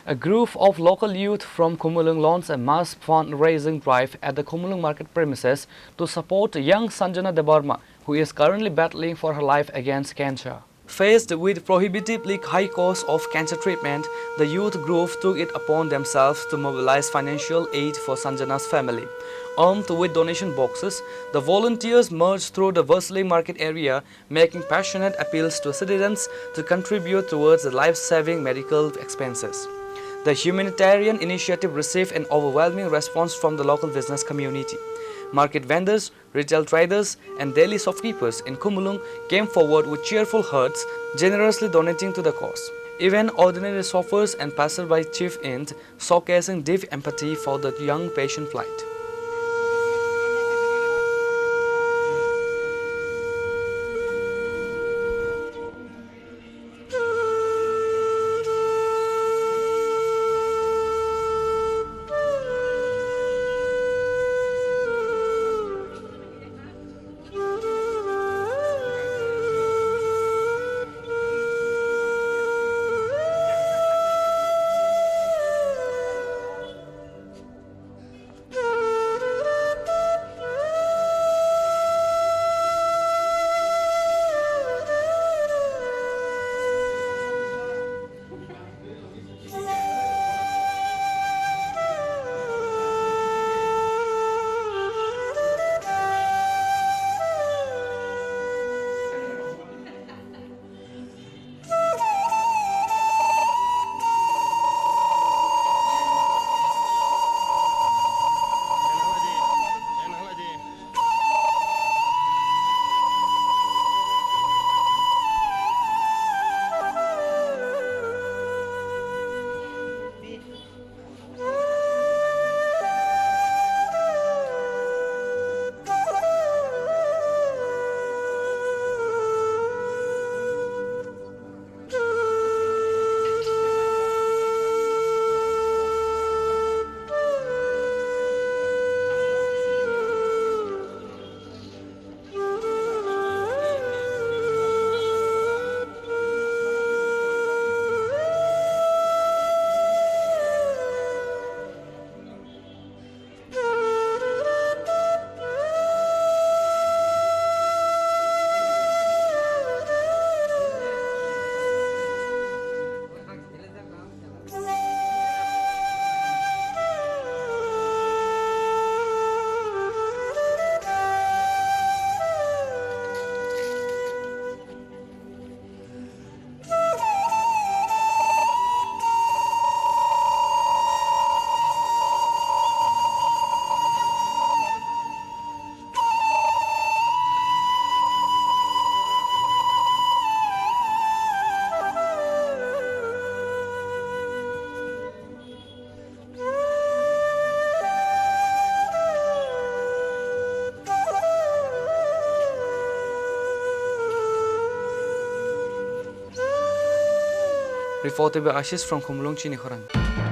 A group of local youth from Khumulwng launched a mass fundraising drive at the Khumulwng Market premises to support young Sanjana Debbarma, who is currently battling for her life against cancer. Faced with prohibitively high costs of cancer treatment, the youth group took it upon themselves to mobilize financial aid for Sanjana's family. Armed with donation boxes, the volunteers marched through the bustling market area, making passionate appeals to citizens to contribute towards the life-saving medical expenses. The humanitarian initiative received an overwhelming response from the local business community. Market vendors, retail traders, and daily shopkeepers in Khumulwng came forward with cheerful hearts, generously donating to the cause. Even ordinary shoppers and passersby chipped in, showcasing deep empathy for the young patient plight. Reported by Ashish from Khumulwng, Chini, Khorang.